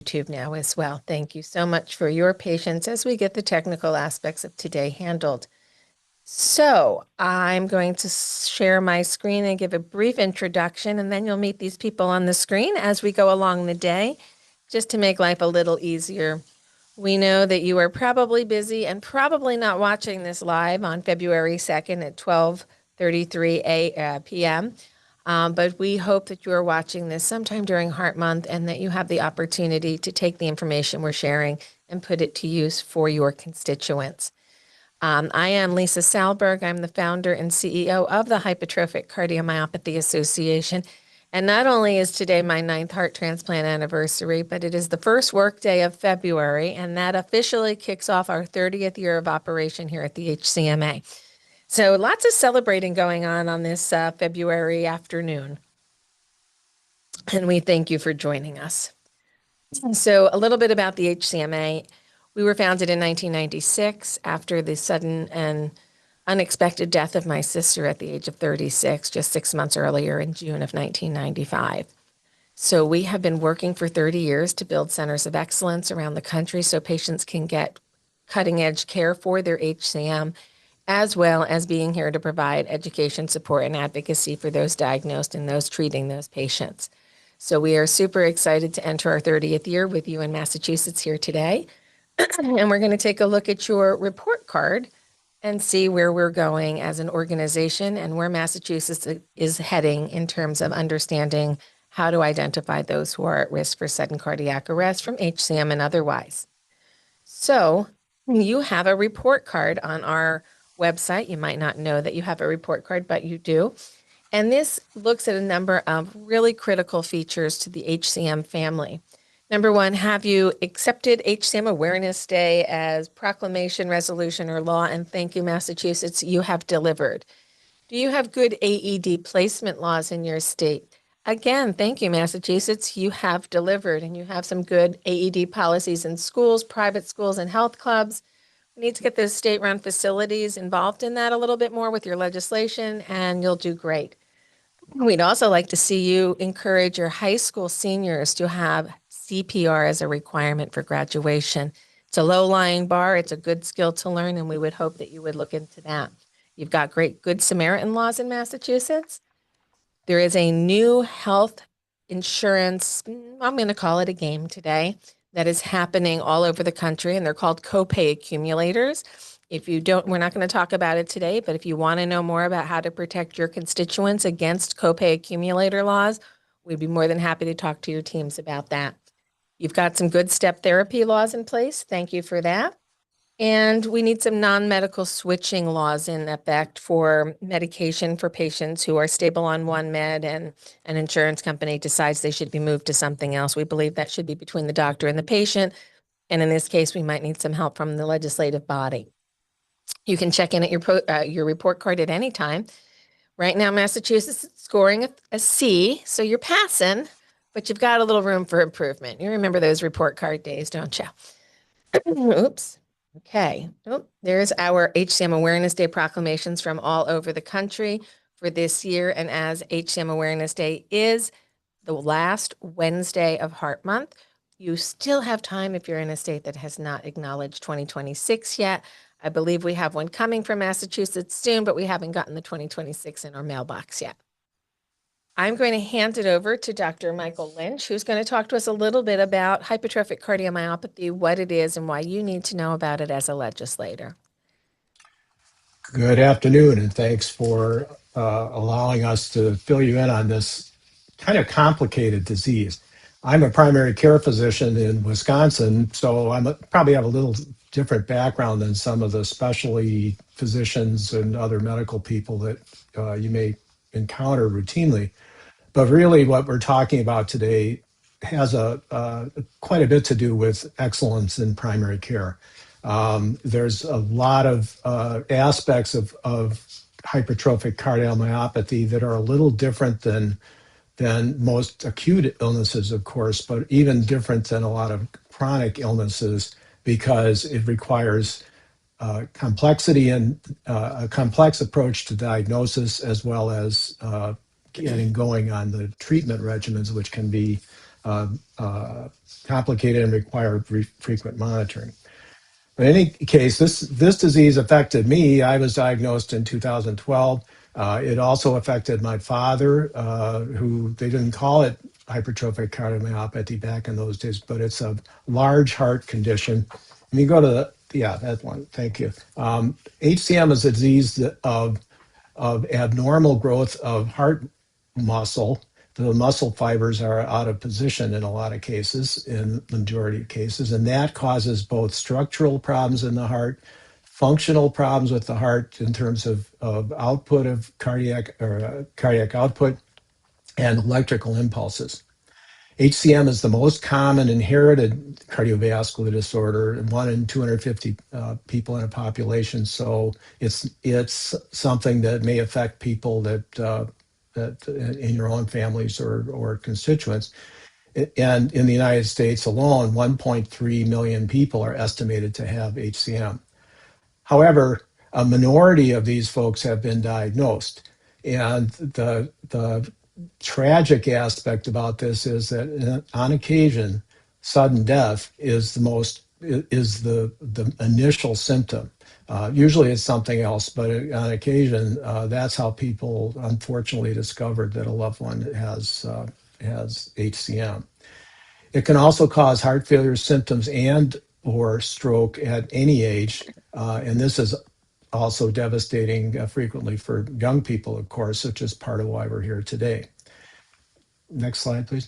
YouTube now as well. Thank you so much for your patience as we get the technical aspects of today handled. So I'm going to share my screen and give a brief introduction, and then you'll meet these people on the screen as we go along the day, just to make life a little easier. We know that you are probably busy and probably not watching this live on February 2nd at 12:33 p.m. But we hope that you are watching this sometime during Heart Month and that you have the opportunity to take the information we're sharing and put it to use for your constituents. I am Lisa Salberg. I'm the founder and CEO of the Hypertrophic Cardiomyopathy Association. And not only is today my 9th heart transplant anniversary, but it is the first workday of February, and that officially kicks off our 30th year of operation here at the HCMA. So lots of celebrating going on this February afternoon. And we thank you for joining us. So a little bit about the HCMA. We were founded in 1996 after the sudden and unexpected death of my sister at the age of 36, just 6 months earlier in June of 1995. So we have been working for 30 years to build centers of excellence around the country so patients can get cutting edge care for their HCM, as well as being here to provide education, support, and advocacy for those diagnosed and those treating those patients. So we are super excited to enter our 30th year with you in Massachusetts here today. And we're going to take a look at your report card and see where we're going as an organization and where Massachusetts is heading in terms of understanding how to identify those who are at risk for sudden cardiac arrest from HCM and otherwise. So you have a report card on our website. You might not know that you have a report card, but you do. And this looks at a number of really critical features to the HCM family. Number one, have you accepted HCM Awareness Day as proclamation, resolution, or law? And thank you, Massachusetts, you have delivered. Do you have good AED placement laws in your state? Again, thank you, Massachusetts, you have delivered, and you have some good AED policies in schools, private schools, and health clubs. We need to get those state-run facilities involved in that a little bit more with your legislation, and you'll do great. We'd also like to see you encourage your high school seniors to have CPR as a requirement for graduation. It's a low-lying bar. It's a good skill to learn, and we would hope that you would look into that. You've got great Good Samaritan laws in Massachusetts. There is a new health insurance, I'm going to call it a game today, that is happening all over the country, and they're called copay accumulators. If you don't, we're not going to talk about it today, but if you want to know more about how to protect your constituents against copay accumulator laws, we'd be more than happy to talk to your teams about that. You've got some good step therapy laws in place. Thank you for that. And we need some non-medical switching laws in effect for medication for patients who are stable on one med and an insurance company decides they should be moved to something else. We believe that should be between the doctor and the patient. And in this case, we might need some help from the legislative body. You can check in at your report card at any time. Right now, Massachusetts is scoring a C, so you're passing, but you've got a little room for improvement. You remember those report card days, don't you? Oops. Okay. Oh, there's our HCM Awareness Day proclamations from all over the country for this year. And as HCM Awareness Day is the last Wednesday of Heart Month, you still have time if you're in a state that has not acknowledged 2026 yet. I believe we have one coming from Massachusetts soon, but we haven't gotten the 2026 in our mailbox yet. I'm going to hand it over to Dr. Michael Lynch, who's going to talk to us a little bit about hypertrophic cardiomyopathy, what it is, and why you need to know about it as a legislator. Good afternoon, and thanks for allowing us to fill you in on this kind of complicated disease. I'm a primary care physician in Wisconsin, so I probably have a little different background than some of the specialty physicians and other medical people that you may encounter routinely. But really what we're talking about today has quite a bit to do with excellence in primary care. There's a lot of aspects of hypertrophic cardiomyopathy that are a little different than most acute illnesses, of course, but even different than a lot of chronic illnesses because it requires complexity and a complex approach to diagnosis as well as getting going on the treatment regimens, which can be complicated and require frequent monitoring. In any case, this disease affected me. I was diagnosed in 2012. It also affected my father, who they didn't call it hypertrophic cardiomyopathy back in those days, but it's a large heart condition. And you go to yeah, that one. Thank you. HCM is a disease of abnormal growth of heart muscle. The muscle fibers are out of position in a lot of cases, in the majority of cases, and that causes both structural problems in the heart, functional problems with the heart in terms of output of cardiac output, and electrical impulses. HCM is the most common inherited cardiovascular disorder, 1 in 250 people in a population. So it's something that may affect people that in your own families or constituents. And in the United States alone, 1.3 million people are estimated to have HCM. However, a minority of these folks have been diagnosed, and the tragic aspect about this is that on occasion, sudden death is the initial symptom. Usually it's something else, but on occasion, that's how people unfortunately discovered that a loved one has HCM. It can also cause heart failure symptoms and or stroke at any age, and this is also devastating frequently for young people, of course, which is part of why we're here today. Next slide, please.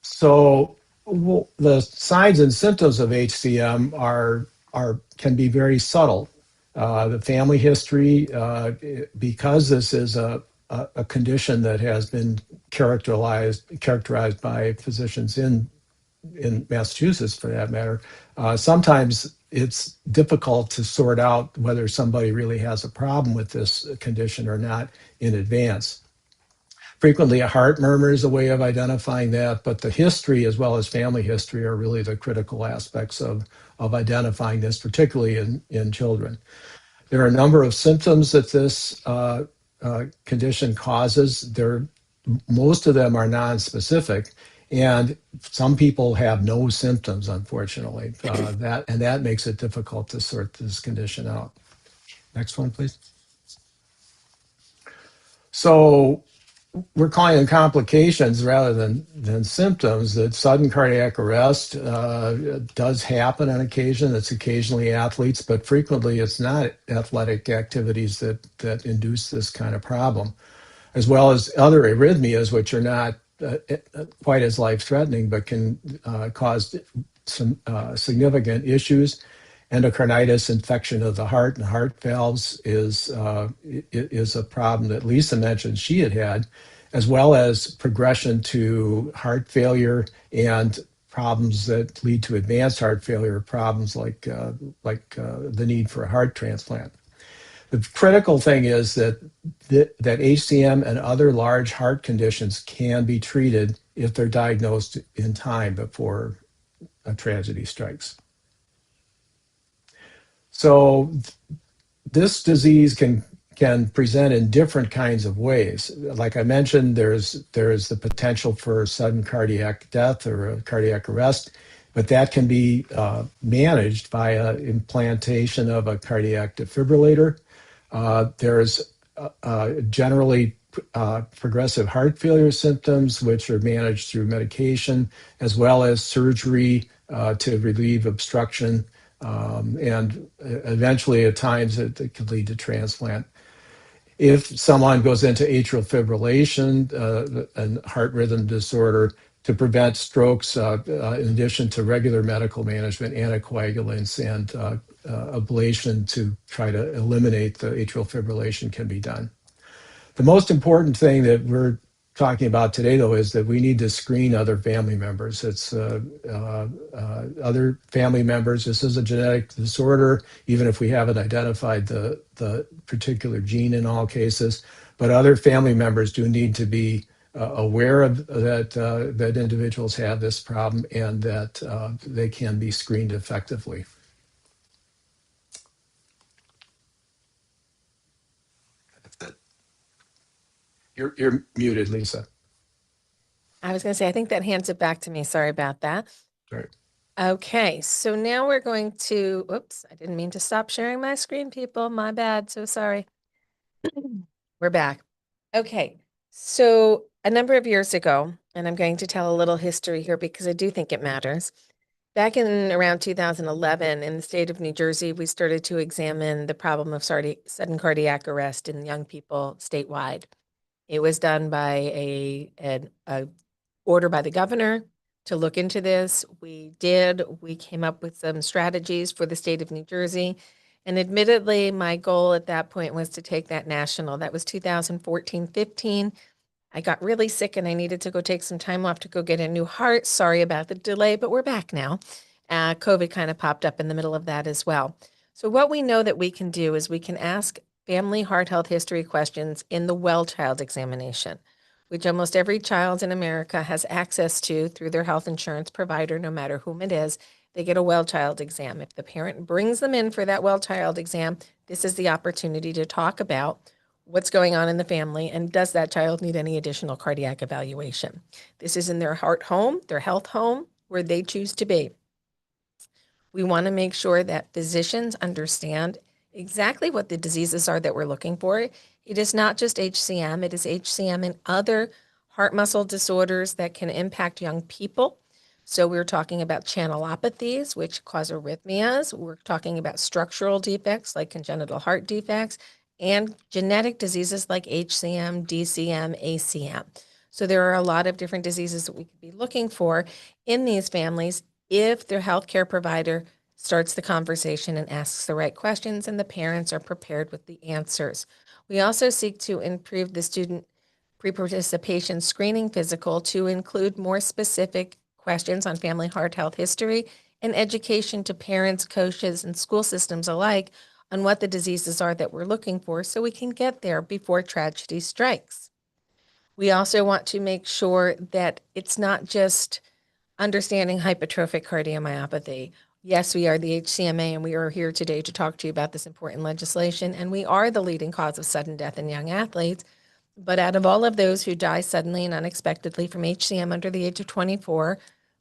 So the signs and symptoms of HCM can be very subtle. The family history, because this is a condition that has been characterized by physicians in Massachusetts, for that matter, sometimes it's difficult to sort out whether somebody really has a problem with this condition or not in advance. Frequently, a heart murmur is a way of identifying that, but the history as well as family history are really the critical aspects of identifying this, particularly in children. There are a number of symptoms that this condition causes. Most of them are nonspecific, and some people have no symptoms, unfortunately. That makes it difficult to sort this condition out. Next one, please. So we're calling them complications rather than symptoms. That sudden cardiac arrest does happen on occasion. It's occasionally athletes, but frequently it's not athletic activities that induce this kind of problem, as well as other arrhythmias, which are not quite as life-threatening, but can cause some significant issues. Endocarditis, infection of the heart and heart valves is a problem that Lisa mentioned she had, as well as progression to heart failure and problems that lead to advanced heart failure, problems like the need for a heart transplant. The critical thing is that HCM and other large heart conditions can be treated if they're diagnosed in time before a tragedy strikes. So this disease can present in different kinds of ways. Like I mentioned, there's the potential for sudden cardiac death or a cardiac arrest, but that can be managed by implantation of a cardiac defibrillator. There's generally progressive heart failure symptoms, which are managed through medication, as well as surgery to relieve obstruction, and eventually at times it could lead to transplant. If someone goes into atrial fibrillation and heart rhythm disorder, to prevent strokes, in addition to regular medical management, anticoagulants and ablation to try to eliminate the atrial fibrillation can be done. The most important thing that we're talking about today, though, is that we need to screen other family members. It's other family members. This is a genetic disorder, even if we haven't identified the particular gene in all cases. But other family members do need to be aware of that individuals have this problem and that they can be screened effectively. You're muted, Lisa. I was going to say, I think that hands it back to me. Sorry about that. Right. Okay, so now we're going to, oops, I didn't mean to stop sharing my screen, people. My bad. So sorry. We're back. Okay, so a number of years ago, and I'm going to tell a little history here because I do think it matters. Back in around 2011, in the state of New Jersey, we started to examine the problem of sudden cardiac arrest in young people statewide. It was done by a order by the governor to look into this. We did. We came up with some strategies for the state of New Jersey. And admittedly, my goal at that point was to take that national. That was 2014-15. I got really sick and I needed to go take some time off to go get a new heart. Sorry about the delay, but we're back now. COVID kind of popped up in the middle of that as well. So what we know that we can do is we can ask family heart health history questions in the well child examination, which almost every child in America has access to through their health insurance provider, no matter whom it is. They get a well child exam. If the parent brings them in for that well child exam, this is the opportunity to talk about what's going on in the family and does that child need any additional cardiac evaluation. This is in their heart home, their health home, where they choose to be. We want to make sure that physicians understand exactly what the diseases are that we're looking for. It is not just HCM, it is HCM and other heart muscle disorders that can impact young people. So we're talking about channelopathies, which cause arrhythmias. We're talking about structural defects like congenital heart defects and genetic diseases like HCM, DCM, ACM. So there are a lot of different diseases that we could be looking for in these families if their healthcare provider starts the conversation and asks the right questions and the parents are prepared with the answers. We also seek to improve the student pre-participation screening physical to include more specific questions on family heart health history and education to parents, coaches, and school systems alike on what the diseases are that we're looking for so we can get there before tragedy strikes. We also want to make sure that it's not just understanding hypertrophic cardiomyopathy. Yes, we are the HCMA and we are here today to talk to you about this important legislation, and we are the leading cause of sudden death in young athletes. But out of all of those who die suddenly and unexpectedly from HCM under the age of 24,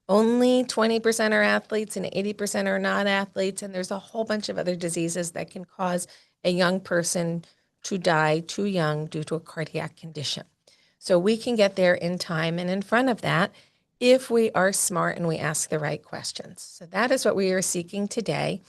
only 20% are athletes and 80% are not athletes. And there's a whole bunch of other diseases that can cause a young person to die too young due to a cardiac condition. So we can get there in time and in front of that if we are smart and we ask the right questions. So that is what we are seeking today,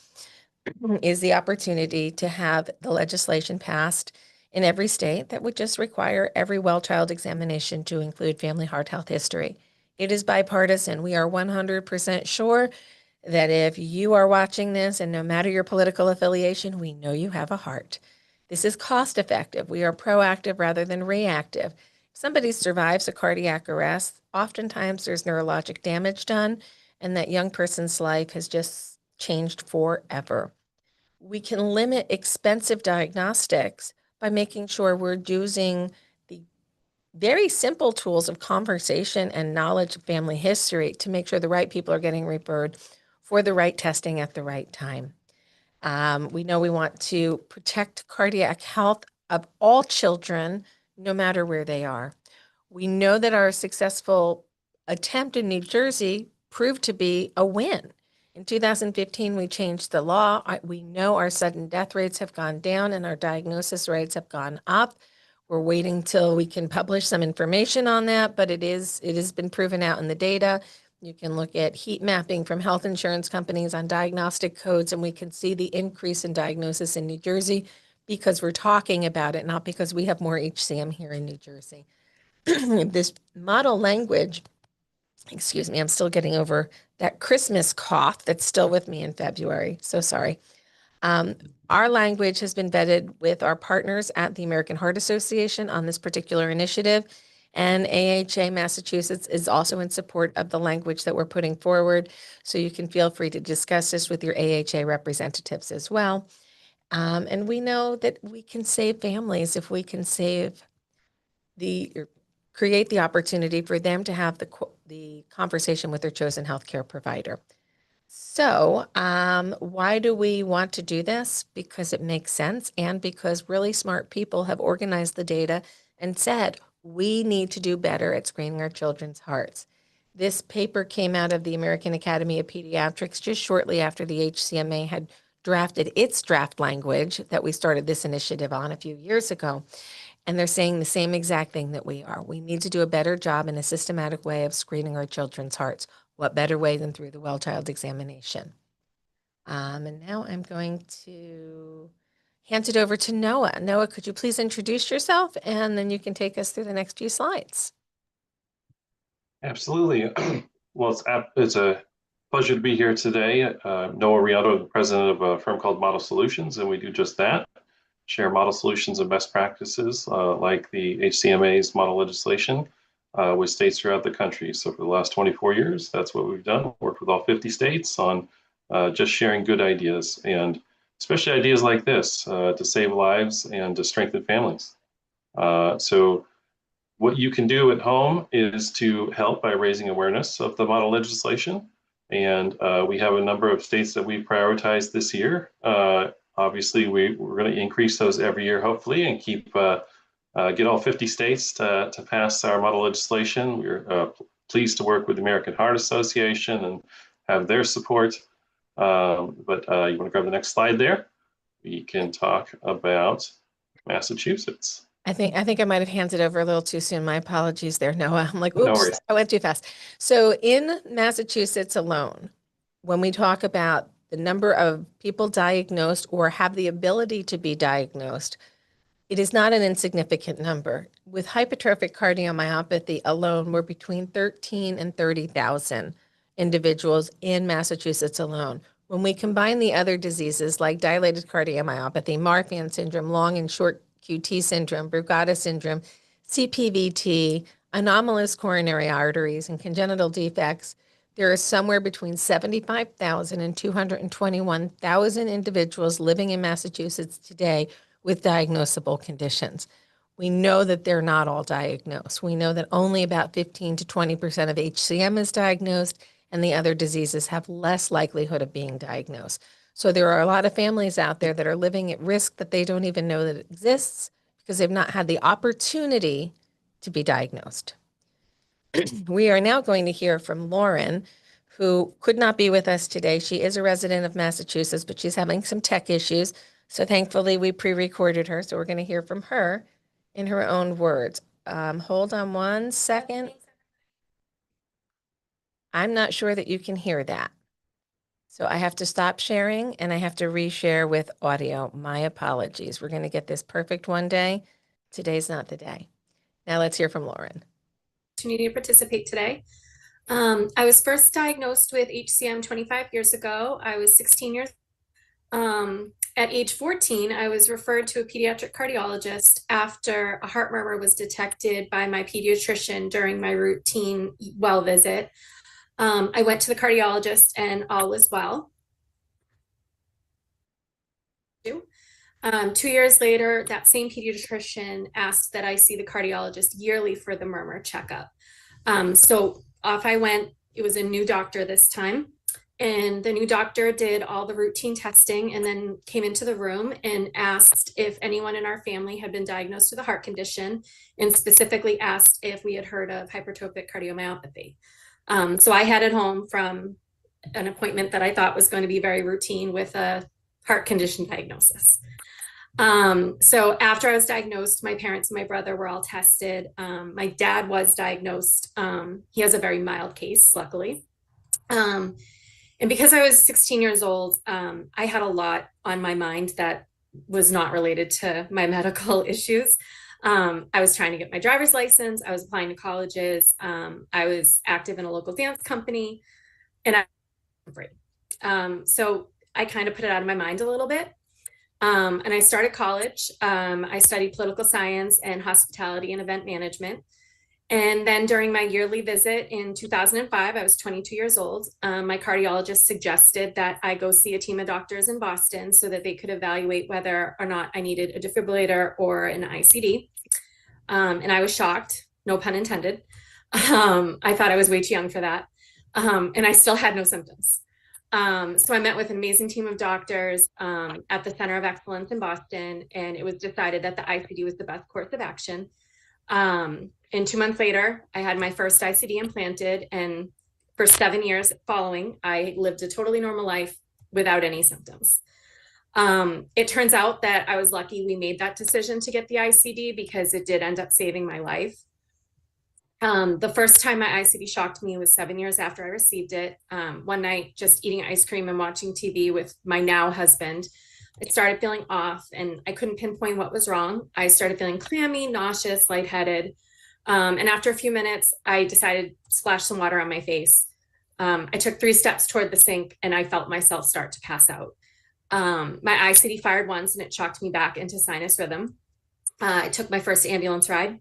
is the opportunity to have the legislation passed in every state that would just require every well child examination to include family heart health history. It is bipartisan. We are 100% sure that if you are watching this, and no matter your political affiliation, we know you have a heart. This is cost effective. We are proactive rather than reactive. If somebody survives a cardiac arrest, oftentimes there's neurologic damage done, and that young person's life has just changed forever. We can limit expensive diagnostics by making sure we're using the very simple tools of conversation and knowledge of family history to make sure the right people are getting referred for the right testing at the right time. We know we want to protect cardiac health of all children, no matter where they are. We know that our successful attempt in New Jersey proved to be a win. In 2015, we changed the law. We know our sudden death rates have gone down and our diagnosis rates have gone up. We're waiting till we can publish some information on that, but it has been proven out in the data. You can look at heat mapping from health insurance companies on diagnostic codes, and we can see the increase in diagnosis in New Jersey because we're talking about it, not because we have more HCM here in New Jersey. This model language, excuse me, I'm still getting over that Christmas cough that's still with me in February. So sorry. Our language has been vetted with our partners at the American Heart Association on this particular initiative. And AHA Massachusetts is also in support of the language that we're putting forward. So you can feel free to discuss this with your AHA representatives as well. And we know that we can save families if we can create the opportunity for them to have the conversation with their chosen healthcare provider. So, why do we want to do this? Because it makes sense and because really smart people have organized the data and said, We need to do better at screening our children's hearts. This paper came out of the American Academy of Pediatrics just shortly after the HCMA had drafted its draft language that we started this initiative on a few years ago. And they're saying the same exact thing that we are. We need to do a better job in a systematic way of screening our children's hearts. What better way than through the well child examination? And now I'm going to hand it over to Noah. Noah, could you please introduce yourself and then you can take us through the next few slides. Absolutely. Well, it's a pleasure to be here today. Noah Riato, the president of a firm called Model Solutions, and we do just that. Share model solutions and best practices like the HCMA's model legislation with states throughout the country. So for the last 24 years, that's what we've done. Worked with all 50 states on just sharing good ideas, and especially ideas like this to save lives and to strengthen families. So what you can do at home is to help by raising awareness of the model legislation. And we have a number of states that we've prioritized this year. Obviously, we're going to increase those every year, hopefully, and get all 50 states to pass our model legislation. We're pleased to work with the American Heart Association and have their support. But you want to grab the next slide there? We can talk about Massachusetts. I think I might have handed over a little too soon. My apologies there, Noah. I'm like, oops, No worries. I went too fast. So in Massachusetts alone, when we talk about the number of people diagnosed or have the ability to be diagnosed, it is not an insignificant number. With hypertrophic cardiomyopathy alone, we're between 13 and 30,000 individuals in Massachusetts alone. When we combine the other diseases like dilated cardiomyopathy, Marfan syndrome, long and short QT syndrome, Brugada syndrome, CPVT, anomalous coronary arteries, and congenital defects, there are somewhere between 75,000 and 221,000 individuals living in Massachusetts today with diagnosable conditions. We know that they're not all diagnosed. We know that only about 15 to 20% of HCM is diagnosed, and the other diseases have less likelihood of being diagnosed. So there are a lot of families out there that are living at risk that they don't even know that it exists because they've not had the opportunity to be diagnosed. We are now going to hear from Lauren, who could not be with us today. She is a resident of Massachusetts, but she's having some tech issues. So thankfully, we pre-recorded her. So we're going to hear from her in her own words. Hold on one second. I'm not sure that you can hear that. So I have to stop sharing and I have to reshare with audio. My apologies. We're going to get this perfect one day. Today's not the day. Now let's hear from Lauren. Opportunity to participate today. I was first diagnosed with HCM 25 years ago. I was 16 years old. At age 14, I was referred to a pediatric cardiologist after a heart murmur was detected by my pediatrician during my routine well visit. I went to the cardiologist and all was well. 2 years later, that same pediatrician asked that I see the cardiologist yearly for the murmur checkup. So off I went. It was a new doctor this time. And the new doctor did all the routine testing and then came into the room and asked if anyone in our family had been diagnosed with a heart condition, and specifically asked if we had heard of hypertrophic cardiomyopathy. So I headed home from an appointment that I thought was going to be very routine with a heart condition diagnosis. So after I was diagnosed, my parents and my brother were all tested. My dad was diagnosed. He has a very mild case, luckily. And because I was 16 years old, I had a lot on my mind that was not related to my medical issues. I was trying to get my driver's license. I was applying to colleges. I was active in a local dance company, and I was free. So I kind of put it out of my mind a little bit. And I started college. I studied political science and hospitality and event management. And then during my yearly visit in 2005, I was 22 years old. My cardiologist suggested that I go see a team of doctors in Boston so that they could evaluate whether or not I needed a defibrillator or an ICD. And I was shocked, no pun intended. I thought I was way too young for that. And I still had no symptoms. So I met with an amazing team of doctors at the Center of Excellence in Boston, and it was decided that the ICD was the best course of action. And 2 months later, I had my first ICD implanted. And for 7 years following, I lived a totally normal life without any symptoms. It turns out that I was lucky we made that decision to get the ICD because it did end up saving my life. The first time my ICD shocked me was 7 years after I received it. One night, just eating ice cream and watching TV with my now husband, I started feeling off and I couldn't pinpoint what was wrong. I started feeling clammy, nauseous, lightheaded. And after a few minutes, I decided to splash some water on my face. I took 3 steps toward the sink and I felt myself start to pass out. My ICD fired once and it shocked me back into sinus rhythm. I took my first ambulance ride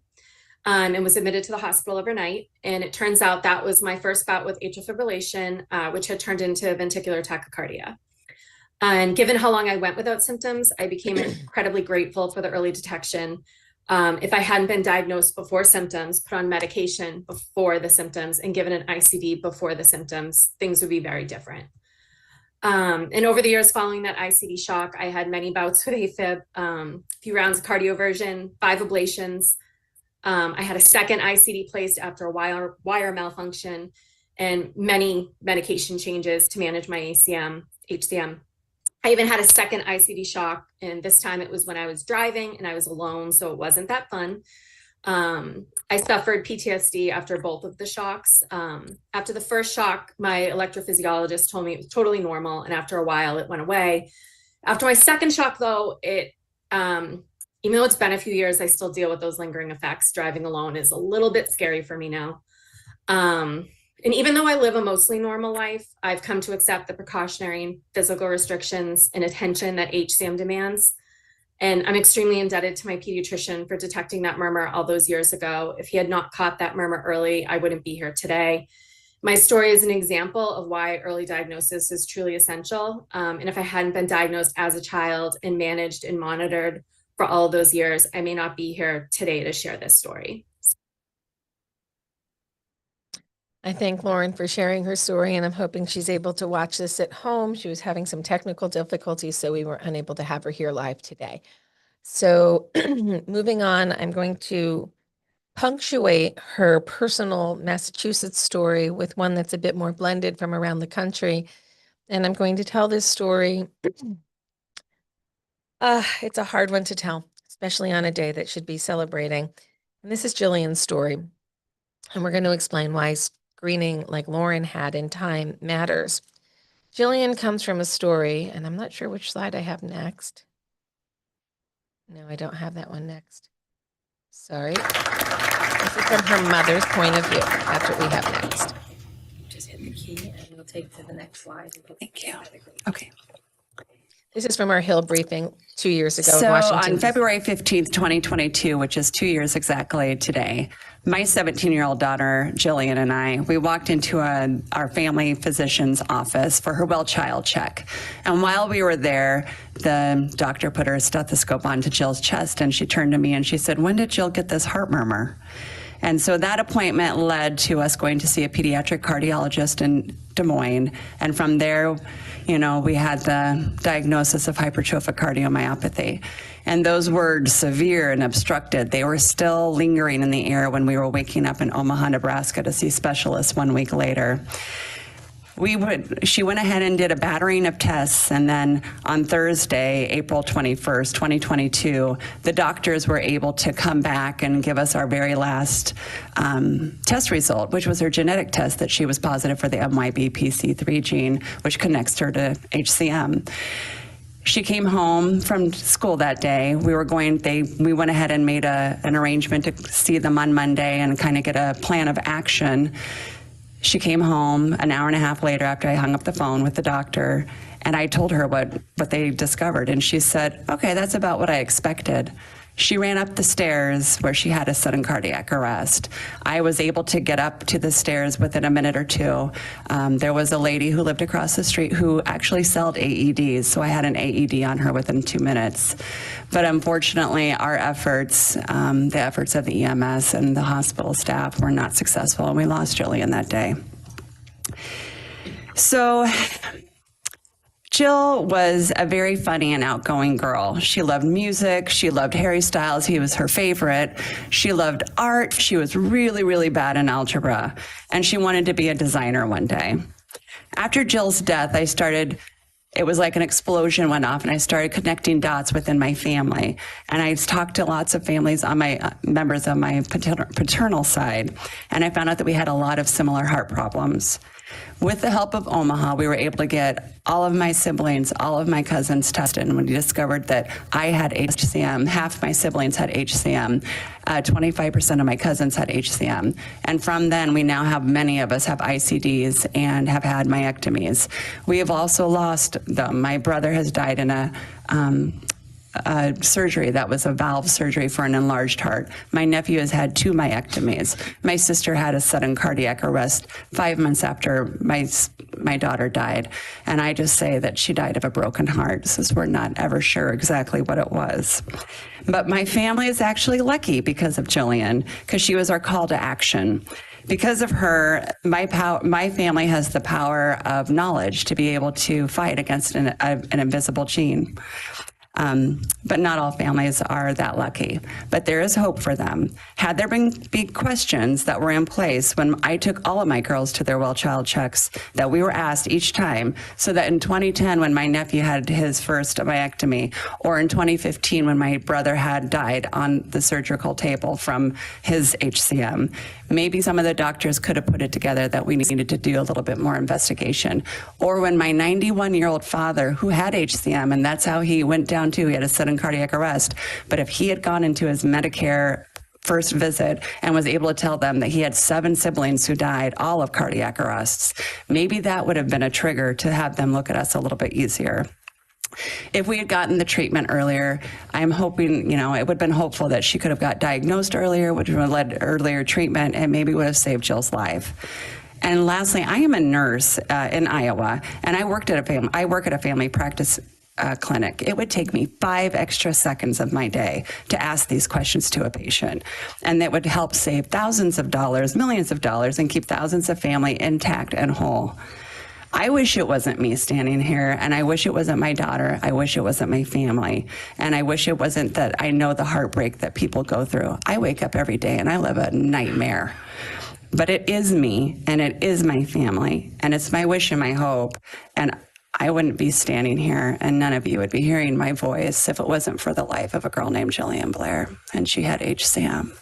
and was admitted to the hospital overnight. And it turns out that was my first bout with atrial fibrillation, which had turned into ventricular tachycardia. And given how long I went without symptoms, I became incredibly grateful for the early detection. If I hadn't been diagnosed before symptoms, put on medication before the symptoms, and given an ICD before the symptoms, things would be very different. And over the years following that ICD shock, I had many bouts with AFib, a few rounds of cardioversion, 5 ablations. I had a second ICD placed after a wire malfunction, and many medication changes to manage my HCM. I even had a second ICD shock, and this time it was when I was driving and I was alone, so it wasn't that fun. I suffered PTSD after both of the shocks. After the first shock, my electrophysiologist told me it was totally normal, and after a while it went away. After my second shock, though, even though it's been a few years, I still deal with those lingering effects. Driving alone is a little bit scary for me now. And even though I live a mostly normal life, I've come to accept the precautionary and physical restrictions and attention that HCM demands. And I'm extremely indebted to my pediatrician for detecting that murmur all those years ago. If he had not caught that murmur early, I wouldn't be here today. My story is an example of why early diagnosis is truly essential. And if I hadn't been diagnosed as a child and managed and monitored for all of those years, I may not be here today to share this story. I thank Lauren for sharing her story, and I'm hoping she's able to watch this at home. She was having some technical difficulties, so we were unable to have her here live today. So moving on, I'm going to punctuate her personal Massachusetts story with one that's a bit more blended from around the country. And I'm going to tell this story. It's a hard one to tell, especially on a day that should be celebrating. And this is Jillian's story. And we're going to explain why screening like Lauren had in time matters. Jillian comes from a story, and I'm not sure which slide I have next. No, I don't have that one next. Sorry. This is from her mother's point of view. That's what we have next. Just hit the key and we'll take to the next slide. Thank you. Okay. This is from our Hill briefing 2 years ago in So Washington. on February 15th, 2022, which is 2 years exactly today, my 17-year-old daughter, Jillian, and I, we walked into our family physician's office for her well child check. And while we were there, the doctor put her stethoscope onto Jill's chest, and she turned to me and she said, "When did Jill get this heart murmur?" And so that appointment led to us going to see a pediatric cardiologist in Des Moines. And from there, you know, we had the diagnosis of hypertrophic cardiomyopathy. And those were severe and obstructed. They were still lingering in the air when we were waking up in Omaha, Nebraska to see specialists 1 week later. She went ahead and did a battering of tests, and then on Thursday, April 21st, 2022, the doctors were able to come back and give us our very last test result, which was her genetic test that she was positive for the MYBPC3 gene, which connects her to HCM. She came home from school that day. We went ahead and made an arrangement to see them on Monday and kind of get a plan of action. She came home an hour and a half later after I hung up the phone with the doctor, and I told her what they discovered, and she said, "Okay, that's about what I expected." She ran up the stairs where she had a sudden cardiac arrest. I was able to get up to the stairs within a minute or two. There was a lady who lived across the street who actually sold AEDs, so I had an AED on her within 2 minutes. But unfortunately, our efforts, the efforts of the EMS and the hospital staff were not successful, and we lost Jillian that day. So Jill was a very funny and outgoing girl. She loved music. She loved Harry Styles. He was her favorite. She loved art. She was really, really bad in algebra. And she wanted to be a designer one day. After Jill's death, it was like an explosion went off, and I started connecting dots within my family. And I talked to lots of families on my members of my paternal side, and I found out that we had a lot of similar heart problems. With the help of Omaha, we were able to get all of my siblings, all of my cousins tested, and we discovered that I had HCM. Half my siblings had HCM. 25% of my cousins had HCM. And from then, we now have many of us have ICDs and have had myectomies. We have also lost them. My brother has died in a surgery that was a valve surgery for an enlarged heart. My nephew has had 2 myectomies. My sister had a sudden cardiac arrest 5 months after my daughter died. And I just say that she died of a broken heart, since we're not ever sure exactly what it was. But my family is actually lucky because of Jillian, because she was our call to action. Because of her, my family has the power of knowledge to be able to fight against an invisible gene. But not all families are that lucky. But there is hope for them. Had there been big questions that were in place when I took all of my girls to their well child checks that we were asked each time, so that in 2010 when my nephew had his first myectomy, or in 2015 when my brother had died on the surgical table from his HCM, maybe some of the doctors could have put it together that we needed to do a little bit more investigation. Or when my 91-year-old father, who had HCM, and that's how he went down too, he had a sudden cardiac arrest, but if he had gone into his Medicare first visit and was able to tell them that he had 7 siblings who died, all of cardiac arrests, maybe that would have been a trigger to have them look at us a little bit easier. If we had gotten the treatment earlier, I'm hoping, it would have been hopeful that she could have got diagnosed earlier, which would have led to earlier treatment, and maybe would have saved Jill's life. And lastly, I am a nurse in Iowa, and I work at a family practice clinic. It would take me 5 extra seconds of my day to ask these questions to a patient, and that would help save thousands of dollars, millions of dollars, and keep thousands of family intact and whole. I wish it wasn't me standing here, and I wish it wasn't my daughter. I wish it wasn't my family, and I wish it wasn't that I know the heartbreak that people go through. I wake up every day and I live a nightmare. But it is me, and it is my family, and it's my wish and my hope, and I wouldn't be standing here, and none of you would be hearing my voice if it wasn't for the life of a girl named Jillian Blair, and she had HCM.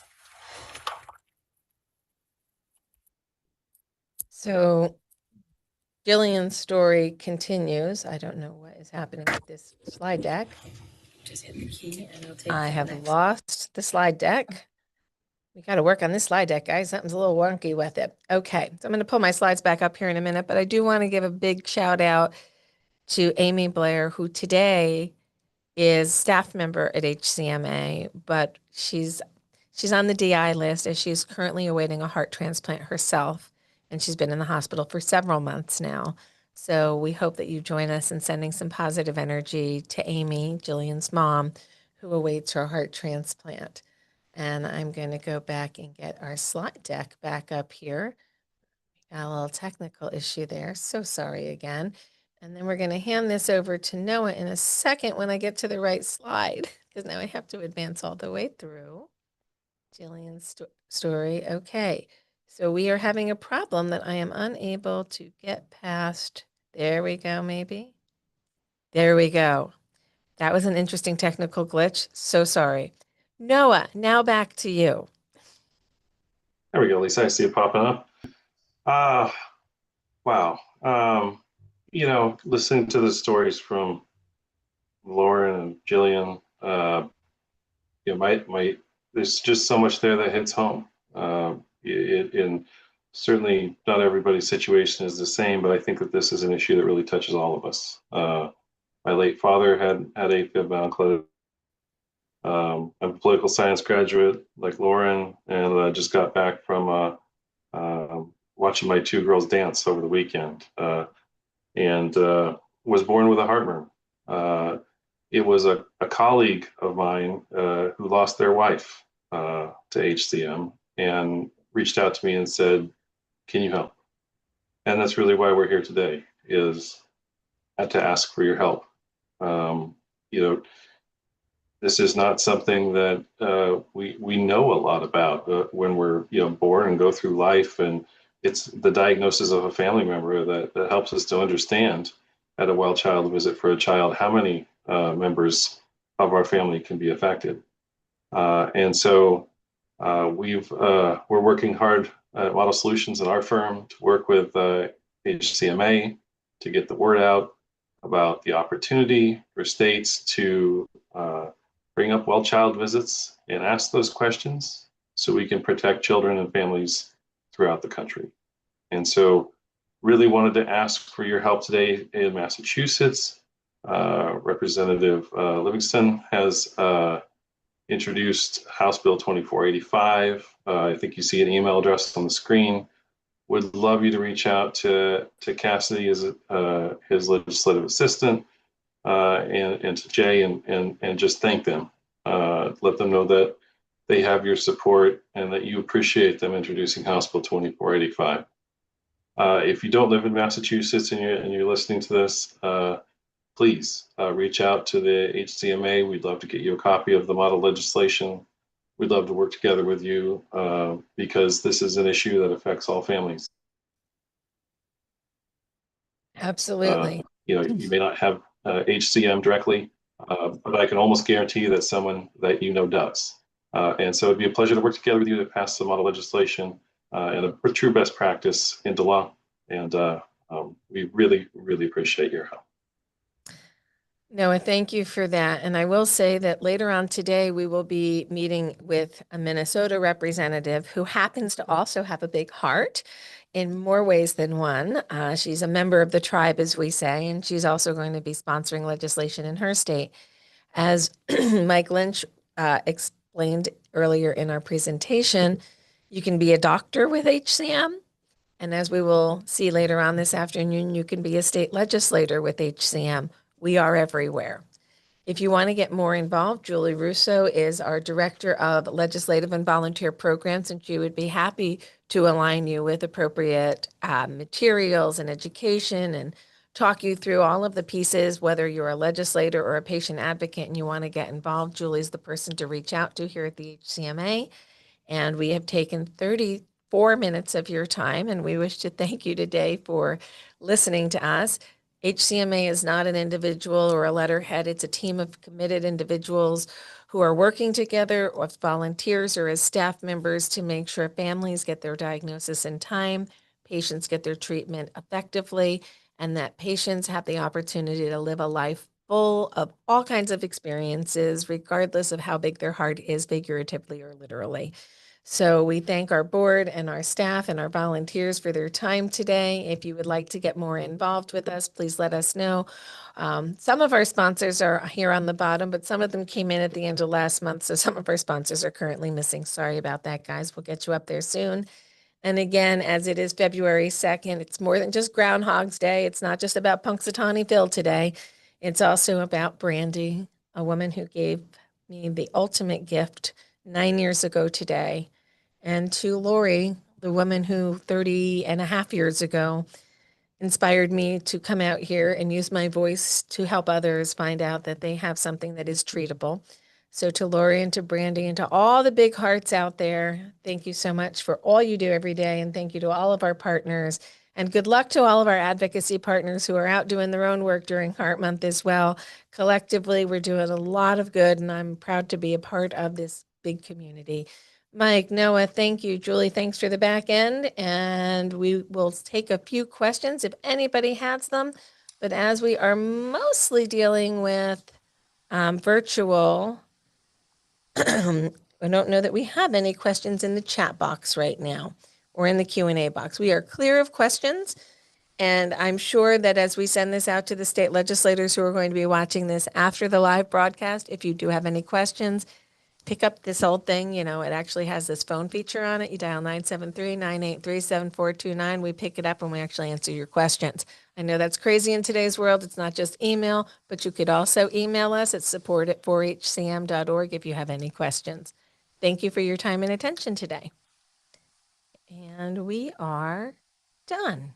So Jillian's story continues. I don't know what is happening with this slide deck. Just hit the key and it'll take I you have next. lost the slide deck. We got to work on this slide deck, guys. Something's a little wonky with it. Okay, so I'm going to pull my slides back up here in a minute, but I do want to give a big shout out to Amy Blair, who today is staff member at HCMA, but she's on the DI list as she's currently awaiting a heart transplant herself. And she's been in the hospital for several months now. So we hope that you join us in sending some positive energy to Amy, Jillian's mom, who awaits her heart transplant. And I'm going to go back and get our slide deck back up here. Got a little technical issue there. So sorry again. And then we're going to hand this over to Noah in a second when I get to the right slide, because now I have to advance all the way through Jillian's story. Okay. So we are having a problem that I am unable to get past. There we go, maybe. There we go. That was an interesting technical glitch. So sorry. Noah, now back to you. There we go, Lisa. I see it popping up. Wow. Listening to the stories from Lauren and Jillian, there's just so much there that hits home. And certainly not everybody's situation is the same, but I think that this is an issue that really touches all of us. My late father had AFib non-clinical. I'm a political science graduate like Lauren, and I just got back from watching my 2 girls dance over the weekend, and was born with a heart murmur. It was a colleague of mine who lost their wife to HCM and reached out to me and said, "Can you help?" And that's really why we're here today, is had to ask for your help. You know, this is not something that we know a lot about when we're born and go through life, and it's the diagnosis of a family member that helps us to understand at a well child visit for a child how many members of our family can be affected. And so we're working hard at Model Solutions in our firm to work with HCMA to get the word out about the opportunity for states to bring up well child visits and ask those questions so we can protect children and families throughout the country. And so really wanted to ask for your help today in Massachusetts. Representative Livingston has introduced House Bill 2485. I think you see an email address on the screen. Would love you to reach out to Cassidy as his legislative assistant and to Jay and just thank them. Let them know that they have your support and that you appreciate them introducing House Bill 2485. If you don't live in Massachusetts and you're listening to this, please reach out to the HCMA. We'd love to get you a copy of the model legislation. We'd love to work together with you because this is an issue that affects all families. Absolutely. You may not have HCM directly, but I can almost guarantee you that someone that does. And so it'd be a pleasure to work together with you to pass the model legislation and a true best practice into law. And we really, really appreciate your help. Noah, thank you for that. And I will say that later on today, we will be meeting with a Minnesota representative who happens to also have a big heart in more ways than one. She's a member of the tribe, as we say, and she's also going to be sponsoring legislation in her state. As Mike Lynch explained earlier in our presentation, you can be a doctor with HCM. And as we will see later on this afternoon, you can be a state legislator with HCM. We are everywhere. If you want to get more involved, Julie Russo is our Director of Legislative and Volunteer Programs, and she would be happy to align you with appropriate materials and education and talk you through all of the pieces, whether you're a legislator or a patient advocate and you want to get involved. Julie's the person to reach out to here at the HCMA. And we have taken 34 minutes of your time, and we wish to thank you today for listening to us. HCMA is not an individual or a letterhead. It's a team of committed individuals who are working together with volunteers or as staff members to make sure families get their diagnosis in time, patients get their treatment effectively, and that patients have the opportunity to live a life full of all kinds of experiences, regardless of how big their heart is, figuratively or literally. So we thank our board and our staff and our volunteers for their time today. If you would like to get more involved with us, please let us know. Some of our sponsors are here on the bottom, but some of them came in at the end of last month. So some of our sponsors are currently missing. Sorry about that, guys. We'll get you up there soon. And again, as it is February 2nd, it's more than just Groundhog's Day. It's not just about Punxsutawney Phil today. It's also about Brandy, a woman who gave me the ultimate gift 9 years ago today. And to Lori, the woman who 30 and a half years ago inspired me to come out here and use my voice to help others find out that they have something that is treatable. So to Lori and to Brandy and to all the big hearts out there, thank you so much for all you do every day. And thank you to all of our partners. And good luck to all of our advocacy partners who are out doing their own work during Heart Month as well. Collectively, we're doing a lot of good, and I'm proud to be a part of this big community. Mike, Noah, thank you. Julie, thanks for the back end. And we will take a few questions if anybody has them. But as we are mostly dealing with virtual, I don't know that we have any questions in the chat box right now or in the Q&A box. We are clear of questions. And I'm sure that as we send this out to the state legislators who are going to be watching this after the live broadcast, if you do have any questions, pick up this old thing. It actually has this phone feature on it. You dial 973-983-7429. We pick it up and we actually answer your questions. I know that's crazy in today's world. It's not just email, but you could also email us at support@4hcm.org if you have any questions. Thank you for your time and attention today. And we are done.